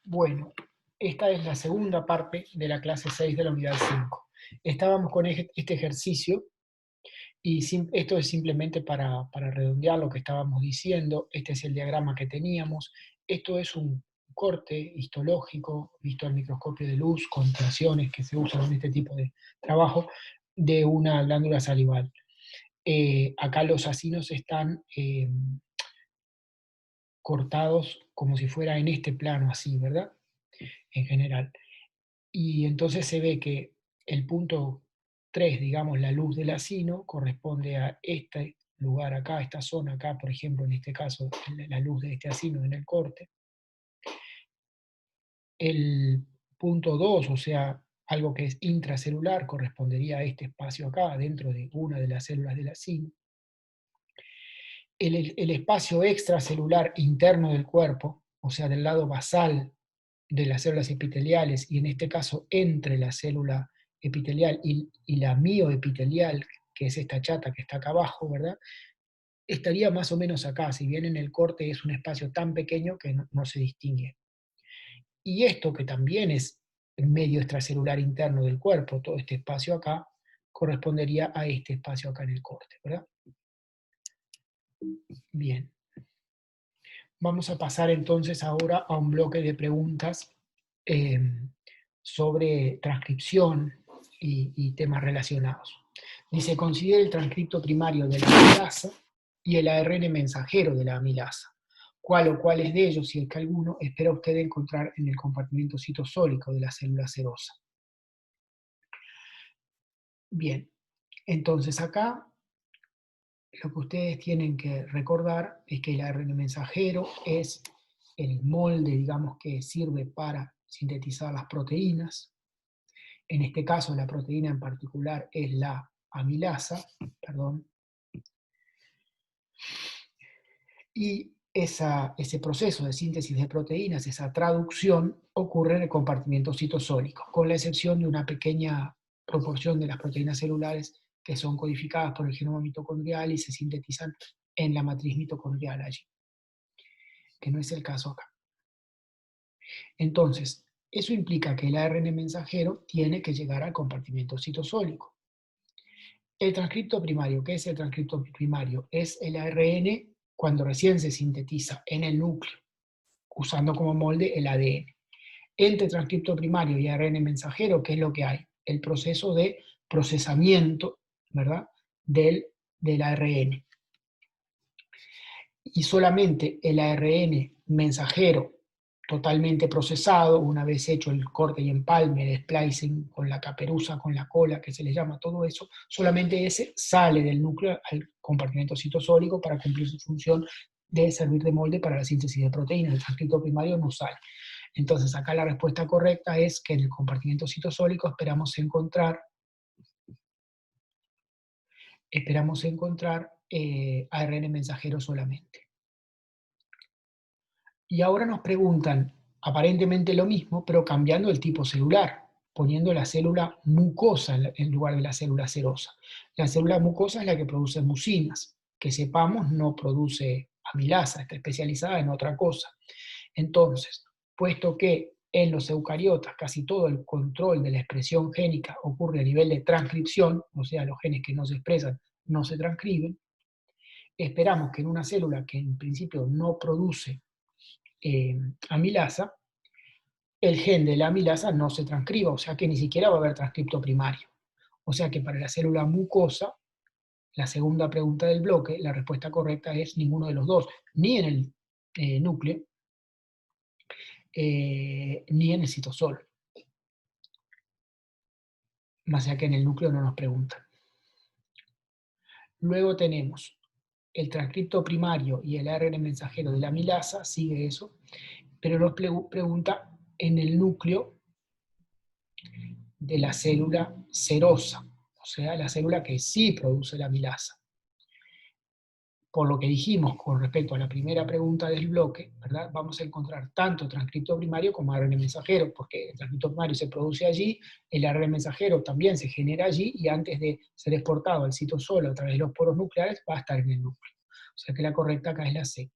Bueno, esta es la segunda parte de la clase 6 de la unidad 5. Estábamos con este ejercicio y esto es simplemente para redondear lo que estábamos diciendo. Este es el diagrama que teníamos. Esto es un corte histológico visto al microscopio de luz con tensiones que se usan en este tipo de trabajo de una glándula salival. Acá los acinos están cortados como si fuera en este plano así, ¿verdad? En general. Y entonces se ve que el punto 3, digamos, la luz del acino, corresponde a este lugar acá, esta zona acá, por ejemplo, en este caso, la luz de este acino en el corte. El punto 2, o sea, algo que es intracelular, correspondería a este espacio acá, dentro de una de las células del acino. El espacio extracelular interno del cuerpo, o sea, del lado basal de las células epiteliales, y en este caso entre la célula epitelial y la mioepitelial, que es esta chata que está acá abajo, ¿verdad? Estaría más o menos acá, si bien en el corte es un espacio tan pequeño que no se distingue. Y esto, que también es el medio extracelular interno del cuerpo, todo este espacio acá, correspondería a este espacio acá en el corte, ¿verdad? Bien. Vamos a pasar entonces ahora a un bloque de preguntas eh, sobre transcripción y temas relacionados. Dice, considere el transcripto primario de la amilasa y el ARN mensajero de la amilasa. ¿Cuál o cuáles de ellos, si es que alguno, espera usted encontrar en el compartimento citosólico de la célula serosa? Bien, entonces acá lo que ustedes tienen que recordar es que el ARN mensajero es el molde, digamos, que sirve para sintetizar las proteínas. En este caso, la proteína en particular es la amilasa, perdón. Y ese proceso de síntesis de proteínas, esa traducción, ocurre en el compartimento citosólico, con la excepción de una pequeña proporción de las proteínas celulares que son codificadas por el genoma mitocondrial y se sintetizan en la matriz mitocondrial allí, que no es el caso acá. Entonces, eso implica que el ARN mensajero tiene que llegar al compartimento citosólico. El transcripto primario, ¿qué es el transcripto primario? Es el ARN cuando recién se sintetiza en el núcleo, usando como molde el ADN. Entre transcripto primario y ARN mensajero, ¿qué es lo que hay? El proceso de procesamiento, ¿verdad?, del ARN. Y solamente el ARN mensajero totalmente procesado, una vez hecho el corte y empalme, el splicing con la caperuza, con la cola, que se le llama todo eso, solamente ese sale del núcleo al compartimento citosólico para cumplir su función de servir de molde para la síntesis de proteínas. El transcripto primario no sale. Entonces acá la respuesta correcta es que en el compartimento citosólico esperamos encontrar ARN mensajero solamente. Y ahora nos preguntan aparentemente lo mismo, pero cambiando el tipo celular, poniendo la célula mucosa en lugar de la célula serosa. La célula mucosa es la que produce mucinas, que sepamos no produce amilasa, está especializada en otra cosa. Entonces, puesto que en los eucariotas casi todo el control de la expresión génica ocurre a nivel de transcripción, o sea, los genes que no se expresan no se transcriben, esperamos que en una célula que en principio no produce amilasa, el gen de la amilasa no se transcriba, o sea que ni siquiera va a haber transcripto primario. O sea que para la célula mucosa, la segunda pregunta del bloque, la respuesta correcta es ninguno de los dos, ni en el núcleo, ni en el citosol. Más allá que en el núcleo no nos preguntan. Luego tenemos el transcripto primario y el ARN mensajero de la amilasa, sigue eso, pero nos pregunta en el núcleo de la célula serosa, o sea, la célula que sí produce la amilasa. Por lo que dijimos con respecto a la primera pregunta del bloque, ¿verdad?, vamos a encontrar tanto transcripto primario como ARN mensajero, porque el transcripto primario se produce allí, el ARN mensajero también se genera allí, y antes de ser exportado al citosol a través de los poros nucleares, va a estar en el núcleo. O sea que la correcta acá es la C.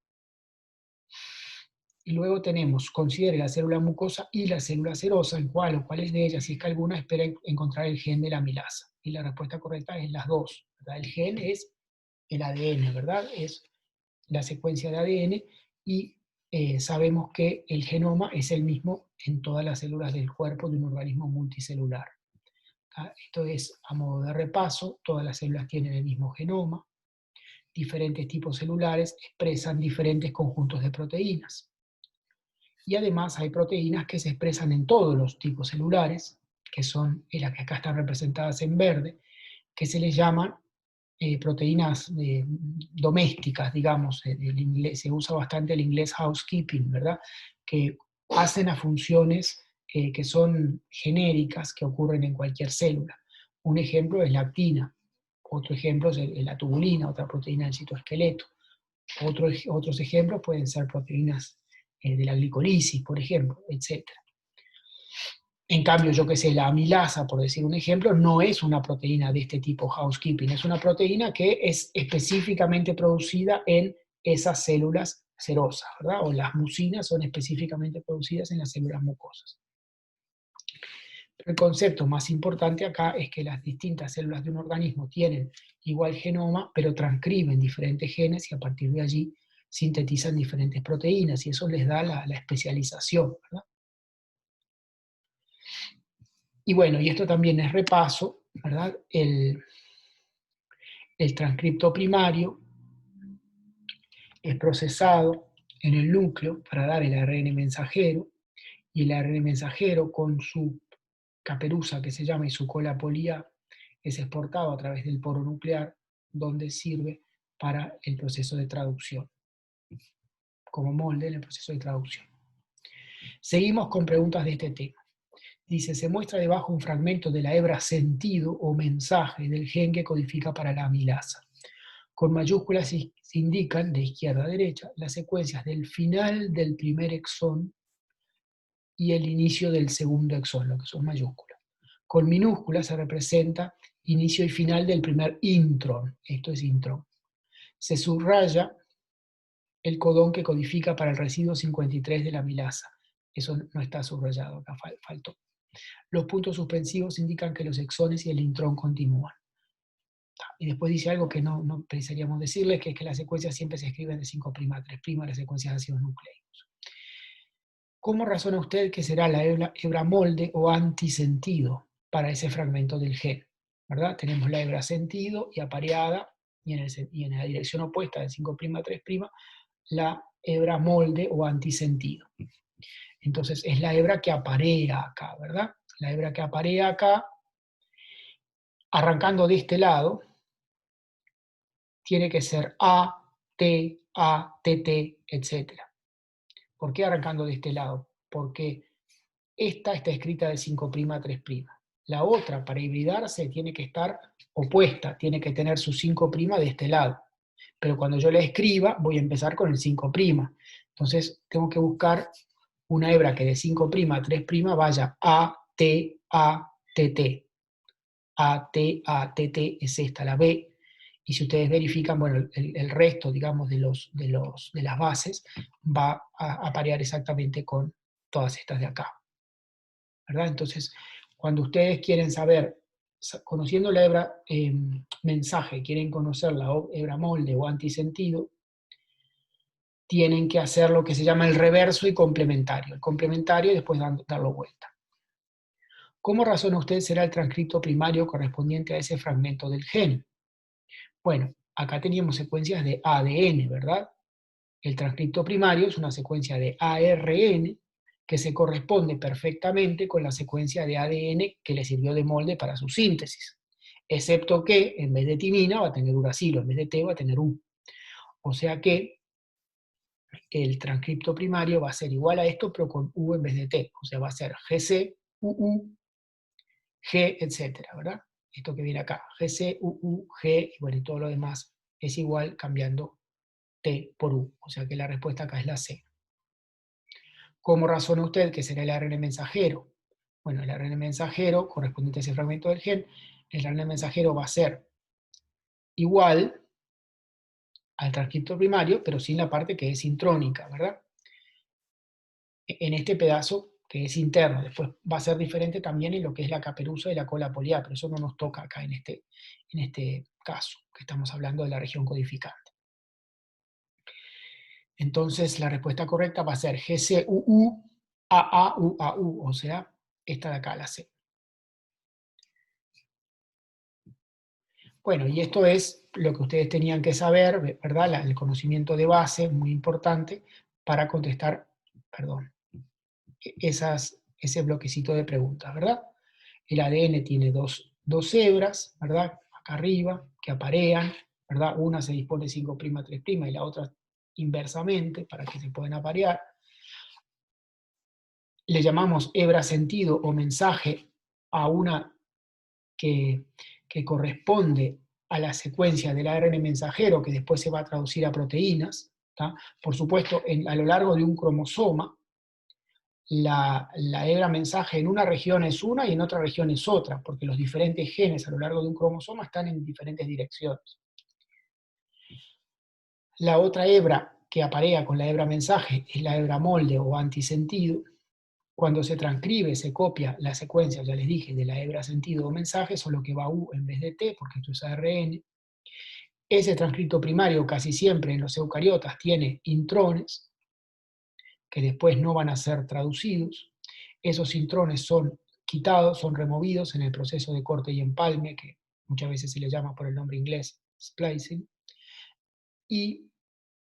Y luego tenemos, considere la célula mucosa y la célula serosa, en cuál o cuáles de ellas, si es que alguna, espera encontrar el gen de la amilasa. Y la respuesta correcta es las dos, ¿verdad? El gen es el ADN, ¿verdad? Es la secuencia de ADN y sabemos que el genoma es el mismo en todas las células del cuerpo de un organismo multicelular. Esto es a modo de repaso, todas las células tienen el mismo genoma, diferentes tipos celulares expresan diferentes conjuntos de proteínas. Y además hay proteínas que se expresan en todos los tipos celulares, que son las que acá están representadas en verde, que se les llaman proteínas domésticas, digamos. Se usa bastante el inglés housekeeping, ¿verdad? Que hacen las funciones que son genéricas, que ocurren en cualquier célula. Un ejemplo es la actina, otro ejemplo es la tubulina, otra proteína del citoesqueleto. Otros ejemplos pueden ser proteínas de la glicolisis, por ejemplo, etc. En cambio, yo que sé, la amilasa, por decir un ejemplo, no es una proteína de este tipo housekeeping, es una proteína que es específicamente producida en esas células serosas, ¿verdad? O las mucinas son específicamente producidas en las células mucosas. Pero el concepto más importante acá es que las distintas células de un organismo tienen igual genoma, pero transcriben diferentes genes y a partir de allí sintetizan diferentes proteínas y eso les da la especialización, ¿verdad? Y bueno, y esto también es repaso, ¿verdad? El transcripto primario es procesado en el núcleo para dar el ARN mensajero, y el ARN mensajero con su caperuza que se llama y su cola polía es exportado a través del poro nuclear, donde sirve para el proceso de traducción, como molde en el proceso de traducción. Seguimos con preguntas de este tema. Dice, se muestra debajo un fragmento de la hebra sentido o mensaje del gen que codifica para la amilasa. Con mayúsculas se indican, de izquierda a derecha, las secuencias del final del primer exón y el inicio del segundo exón, lo que son mayúsculas. Con minúsculas se representa inicio y final del primer intron, esto es intron. Se subraya el codón que codifica para el residuo 53 de la amilasa. Eso no está subrayado, acá faltó. Los puntos suspensivos indican que los exones y el intrón continúan. Y después dice algo que no precisaríamos decirles, que es que las secuencias siempre se escriben de 5' a 3', las secuencias de ácidos nucleicos. ¿Cómo razona usted que será la hebra molde o antisentido para ese fragmento del gen? ¿Verdad? Tenemos la hebra sentido y apareada, y en la dirección opuesta de 5' a 3', la hebra molde o antisentido. Entonces es la hebra que aparea acá, ¿verdad? La hebra que aparea acá, arrancando de este lado, tiene que ser A, T, T, etc. ¿Por qué arrancando de este lado? Porque esta está escrita de 5' a 3'. La otra, para hibridarse, tiene que estar opuesta, tiene que tener su 5' de este lado. Pero cuando yo la escriba, voy a empezar con el 5'. Entonces, tengo que buscar una hebra que de 5' a 3' vaya A, T, T. A, T, T es esta, la B. Y si ustedes verifican, bueno, el resto, digamos, de las bases va a aparear exactamente con todas estas de acá, ¿verdad? Entonces, cuando ustedes quieren saber, conociendo la hebra mensaje, quieren conocer la hebra molde o antisentido, tienen que hacer lo que se llama el reverso y complementario. El complementario y después darlo vuelta. ¿Cómo razona usted será el transcripto primario correspondiente a ese fragmento del gen? Bueno, acá teníamos secuencias de ADN, ¿verdad? El transcripto primario es una secuencia de ARN que se corresponde perfectamente con la secuencia de ADN que le sirvió de molde para su síntesis, excepto que en vez de timina va a tener uracilo, en vez de T va a tener U. O sea que el transcripto primario va a ser igual a esto, pero con U en vez de T. O sea, va a ser GC, UU, G, etcétera, ¿verdad? Esto que viene acá, GC, UU, G, y bueno, y todo lo demás es igual cambiando T por U. O sea que la respuesta acá es la C. ¿Cómo razona usted que será el ARN mensajero? Bueno, el ARN mensajero, correspondiente a ese fragmento del gen, el ARN mensajero va a ser igual al transcripto primario, pero sin la parte que es intrónica, ¿verdad? en este pedazo que es interno. Después va a ser diferente también en lo que es la caperuza y la cola poliar, pero eso no nos toca acá en este caso, que estamos hablando de la región codificante. Entonces la respuesta correcta va a ser GCUU, AAUAU, o sea, esta de acá, la C. Bueno, y esto es lo que ustedes tenían que saber, ¿verdad? El conocimiento de base, muy importante, para contestar, perdón, ese bloquecito de preguntas, ¿verdad? El ADN tiene dos hebras, ¿verdad? Acá arriba, que aparean, ¿verdad? Una se dispone 5' 3' y la otra inversamente, para que se puedan aparear. Le llamamos hebra sentido o mensaje a una que, que corresponde a la secuencia del ARN mensajero, que después se va a traducir a proteínas. ¿Tá? Por supuesto, a lo largo de un cromosoma, la hebra mensaje en una región es una y en otra región es otra, porque los diferentes genes a lo largo de un cromosoma están en diferentes direcciones. La otra hebra que aparea con la hebra mensaje es la hebra molde o antisentido. Cuando se transcribe, se copia la secuencia, ya les dije, de la hebra sentido o mensaje, solo que va U en vez de T, porque esto es ARN. Ese transcripto primario casi siempre en los eucariotas tiene intrones, que después no van a ser traducidos. Esos intrones son quitados, son removidos en el proceso de corte y empalme, que muchas veces se le llama por el nombre inglés splicing, y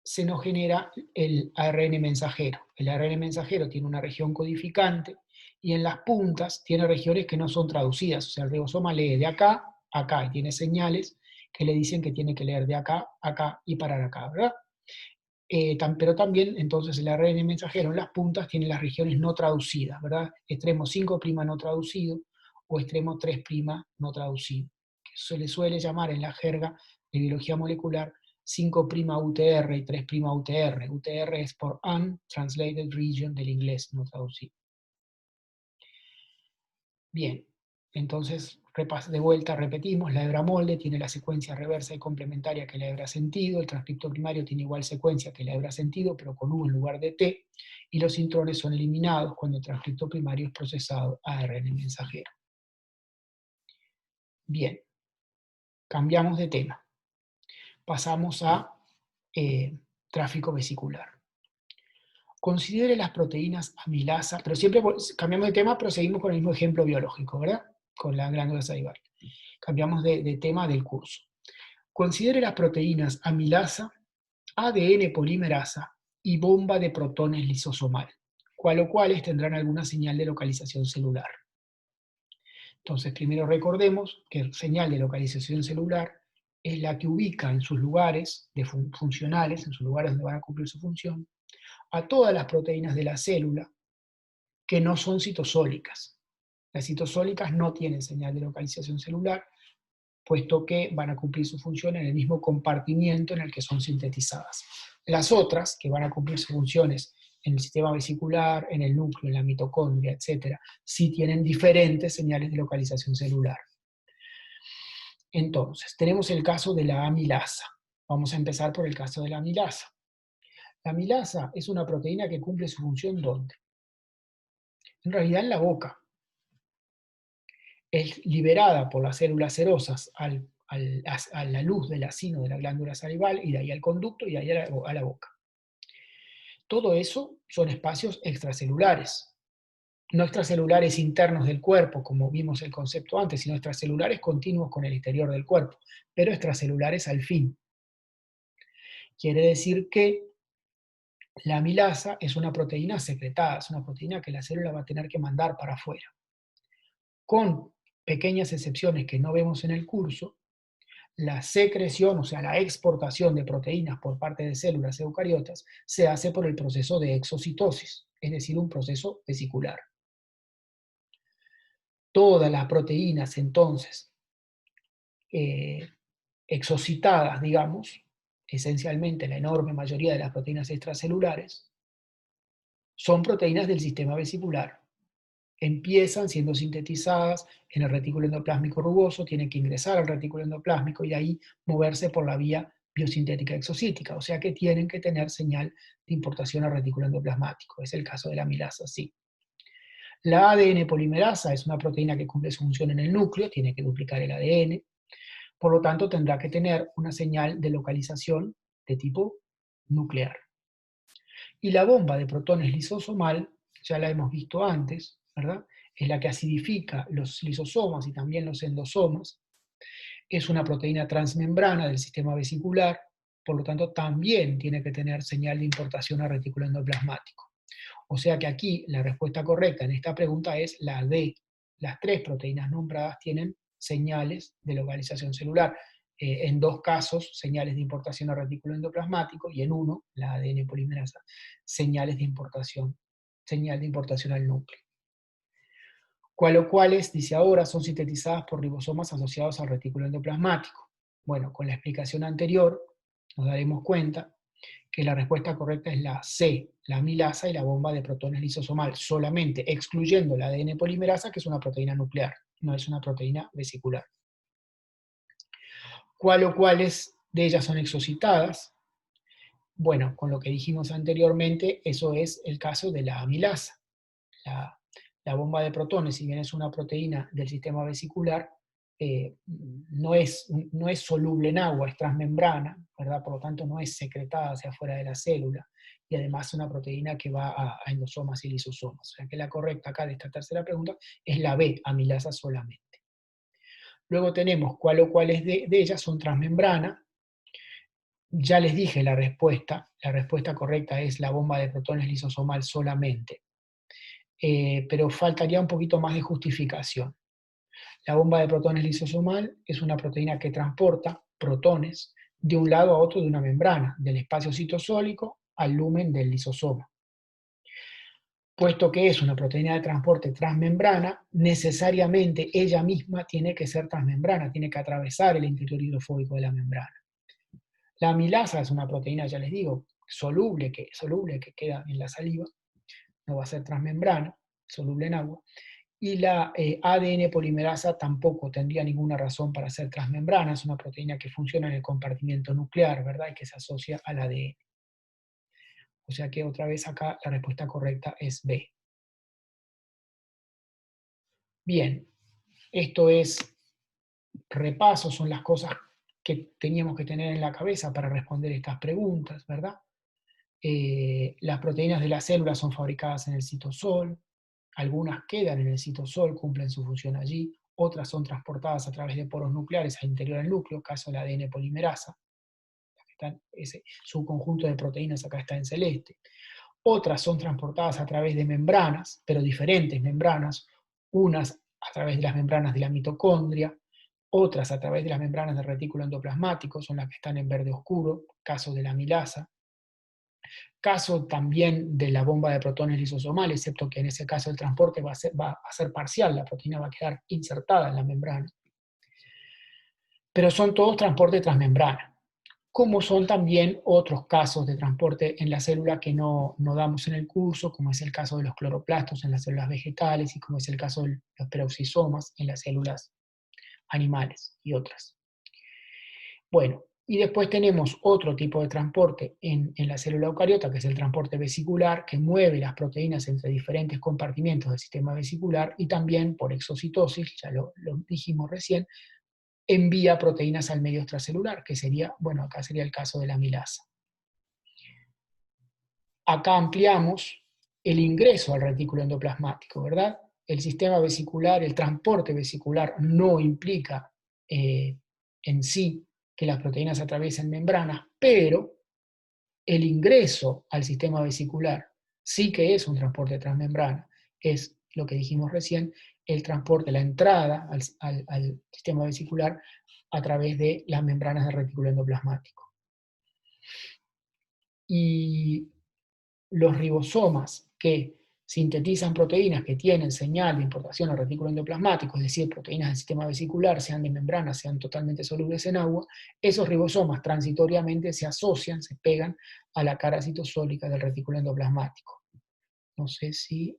se nos genera el ARN mensajero. El ARN mensajero tiene una región codificante y en las puntas tiene regiones que no son traducidas. O sea, el ribosoma lee de acá a acá y tiene señales que le dicen que tiene que leer de acá a acá y parar acá, ¿verdad? Pero también entonces el ARN mensajero en las puntas tiene las regiones no traducidas, ¿verdad? Extremo 5' no traducido o extremo 3' no traducido, que se le suele llamar en la jerga de biología molecular 5' UTR y 3' UTR. UTR es por Untranslated Region del inglés no traducido. Bien, entonces de vuelta repetimos, la hebra molde tiene la secuencia reversa y complementaria que la hebra sentido, el transcripto primario tiene igual secuencia que la hebra sentido, pero con U en lugar de T, y los intrones son eliminados cuando el transcripto primario es procesado a ARN mensajero. Bien, cambiamos de tema. Pasamos a tráfico vesicular. Considere las proteínas amilasa, pero siempre cambiamos de tema, pero seguimos con el mismo ejemplo biológico, ¿verdad? Con la glándula salival. Cambiamos de tema del curso. Considere las proteínas amilasa, ADN polimerasa y bomba de protones lisosomal, cuales tendrán alguna señal de localización celular. Entonces, primero recordemos que señal de localización celular es la que ubica en sus lugares funcionales, en sus lugares donde van a cumplir su función, a todas las proteínas de la célula que no son citosólicas. Las citosólicas no tienen señal de localización celular, puesto que van a cumplir su función en el mismo compartimiento en el que son sintetizadas. Las otras, que van a cumplir sus funciones en el sistema vesicular, en el núcleo, en la mitocondria, etc., sí tienen diferentes señales de localización celular. Entonces, tenemos el caso de la amilasa. Vamos a empezar por el caso de la amilasa. La amilasa es una proteína que cumple su función ¿dónde? En realidad en la boca. Es liberada por las células serosas a la luz del acino de la glándula salival y de ahí al conducto y de ahí a la boca. Todo eso son espacios extracelulares. No extracelulares internos del cuerpo, como vimos el concepto antes, sino extracelulares continuos con el exterior del cuerpo, pero extracelulares al fin. Quiere decir que la amilasa es una proteína secretada, es una proteína que la célula va a tener que mandar para afuera. Con pequeñas excepciones que no vemos en el curso, la secreción, o sea, la exportación de proteínas por parte de células eucariotas, se hace por el proceso de exocitosis, es decir, un proceso vesicular. Todas las proteínas, entonces, exocitadas, digamos, esencialmente la enorme mayoría de las proteínas extracelulares, son proteínas del sistema vesicular. Empiezan siendo sintetizadas en el retículo endoplásmico rugoso, tienen que ingresar al retículo endoplásmico y de ahí moverse por la vía biosintética exocítica, o sea que tienen que tener señal de importación al retículo endoplasmático. Es el caso de la amilasa, sí. La ADN polimerasa es una proteína que cumple su función en el núcleo, tiene que duplicar el ADN, por lo tanto tendrá que tener una señal de localización de tipo nuclear. Y la bomba de protones lisosomal, ya la hemos visto antes, ¿verdad? Es la que acidifica los lisosomas y también los endosomas. Es una proteína transmembrana del sistema vesicular, por lo tanto también tiene que tener señal de importación al retículo endoplasmático. O sea que aquí la respuesta correcta en esta pregunta es la D. Las tres proteínas nombradas tienen señales de localización celular. En dos casos, señales de importación al retículo endoplasmático, y en uno, la ADN polimerasa, señales de importación, señal de importación al núcleo. Cuáles, dice ahora, son sintetizadas por ribosomas asociados al retículo endoplasmático. Bueno, con la explicación anterior nos daremos cuenta que la respuesta correcta es la C, la amilasa y la bomba de protones lisosomal, solamente excluyendo la ADN polimerasa, que es una proteína nuclear, no es una proteína vesicular. ¿Cuáles de ellas son exocitadas? Bueno, con lo que dijimos anteriormente, eso es el caso de la amilasa. La bomba de protones, si bien es una proteína del sistema vesicular, no es soluble en agua, es transmembrana, ¿verdad? Por lo tanto no es secretada hacia afuera de la célula, y además es una proteína que va a endosomas y lisosomas. O sea que la correcta acá de esta tercera pregunta es la B, amilasa solamente. Luego tenemos cuáles de ellas son transmembrana. Ya les dije la respuesta correcta es la bomba de protones lisosomal solamente. Pero faltaría un poquito más de justificación. La bomba de protones lisosomal es una proteína que transporta protones de un lado a otro de una membrana, del espacio citosólico al lumen del lisosoma. Puesto que es una proteína de transporte transmembrana, necesariamente ella misma tiene que ser transmembrana, tiene que atravesar el interior hidrofóbico de la membrana. La amilasa es una proteína, ya les digo, soluble que queda en la saliva, no va a ser transmembrana, soluble en agua, y la ADN polimerasa tampoco tendría ninguna razón para ser transmembrana, es una proteína que funciona en el compartimiento nuclear, ¿verdad? Y que se asocia al ADN. O sea que otra vez acá la respuesta correcta es B. Bien, esto es repaso, son las cosas que teníamos que tener en la cabeza para responder estas preguntas, ¿verdad? Las proteínas de la célula son fabricadas en el citosol, algunas quedan en el citosol, cumplen su función allí, otras son transportadas a través de poros nucleares al interior del núcleo, caso del ADN polimerasa, su conjunto de proteínas acá está en celeste. Otras son transportadas a través de membranas, pero diferentes membranas, unas a través de las membranas de la mitocondria, otras a través de las membranas del retículo endoplasmático, son las que están en verde oscuro, caso de la amilasa. Caso también de la bomba de protones lisosomal, excepto que en ese caso el transporte va a ser parcial, la proteína va a quedar insertada en la membrana. Pero son todos transporte transmembrana, como son también otros casos de transporte en la célula que no damos en el curso, como es el caso de los cloroplastos en las células vegetales y como es el caso de los peroxisomas en las células animales y otras. Bueno, y después tenemos otro tipo de transporte en la célula eucariota, que es el transporte vesicular, que mueve las proteínas entre diferentes compartimentos del sistema vesicular y también por exocitosis, ya lo dijimos recién, envía proteínas al medio extracelular, que sería, bueno, acá sería el caso de la amilasa. Acá ampliamos el ingreso al retículo endoplasmático, ¿verdad? El sistema vesicular, el transporte vesicular no implica en sí que las proteínas atraviesen membranas, pero el ingreso al sistema vesicular sí que es un transporte transmembrana, es lo que dijimos recién, el transporte, la entrada al sistema vesicular a través de las membranas del retículo endoplasmático. Y los ribosomas que sintetizan proteínas que tienen señal de importación al retículo endoplasmático, es decir, proteínas del sistema vesicular, sean de membrana, sean totalmente solubles en agua, esos ribosomas transitoriamente se asocian, se pegan a la cara citosólica del retículo endoplasmático. No sé si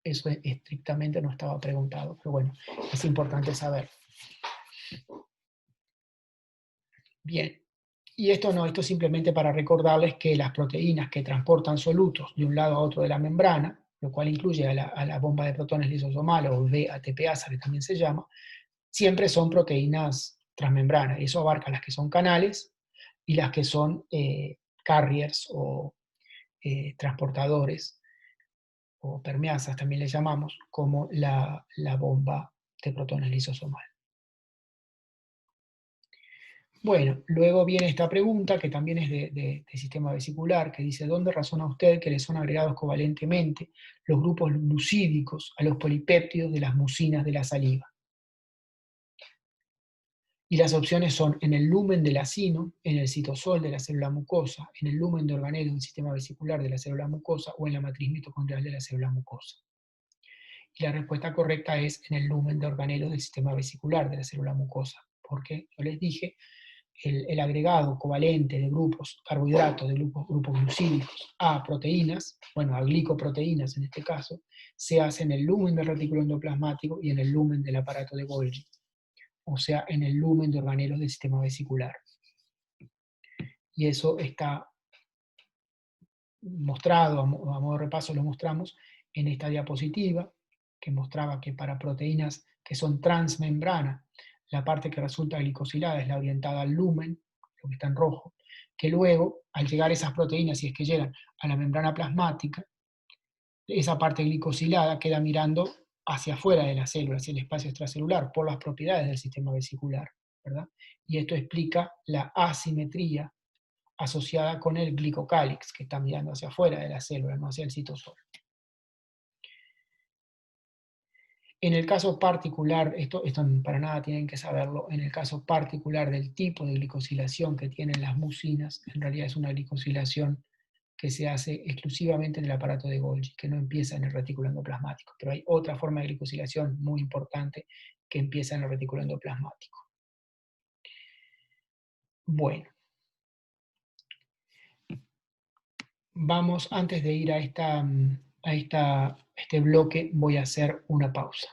eso estrictamente no estaba preguntado, pero bueno, es importante saber. Bien, Y esto no, esto simplemente para recordarles que las proteínas que transportan solutos de un lado a otro de la membrana, lo cual incluye a la bomba de protones lisosomal o VATPasa, que también se llama, siempre son proteínas transmembranas. Eso abarca las que son canales y las que son carriers o transportadores, o permeasas también le llamamos, como la bomba de protones lisosomal. Bueno, luego viene esta pregunta, que también es de sistema vesicular, que dice: ¿dónde razona usted que le son agregados covalentemente los grupos glucídicos a los polipéptidos de las mucinas de la saliva? Y las opciones son en el lumen del acino, en el citosol de la célula mucosa, en el lumen de organelos del sistema vesicular de la célula mucosa o en la matriz mitocondrial de la célula mucosa. Y la respuesta correcta es en el lumen de organelos del sistema vesicular de la célula mucosa, porque yo les dije, el agregado covalente de grupos carbohidratos, de grupos glucídicos a proteínas, bueno, a glicoproteínas en este caso, se hace en el lumen del retículo endoplasmático y en el lumen del aparato de Golgi, o sea, en el lumen de organelos del sistema vesicular. Y eso está mostrado, a modo de repaso lo mostramos en esta diapositiva, que mostraba que para proteínas que son transmembrana, la parte que resulta glicosilada es la orientada al lumen, lo que está en rojo, que luego, al llegar esas proteínas, si es que llegan a la membrana plasmática, esa parte glicosilada queda mirando hacia afuera de la célula, hacia el espacio extracelular, por las propiedades del sistema vesicular, ¿verdad? Y esto explica la asimetría asociada con el glicocálix, que está mirando hacia afuera de la célula, no hacia el citosol. En el caso particular, esto para nada tienen que saberlo, en el caso particular del tipo de glicosilación que tienen las mucinas, en realidad es una glicosilación que se hace exclusivamente en el aparato de Golgi, que no empieza en el retículo endoplasmático, pero hay otra forma de glicosilación muy importante que empieza en el retículo endoplasmático. Bueno, vamos, antes de ir a este bloque, voy a hacer una pausa.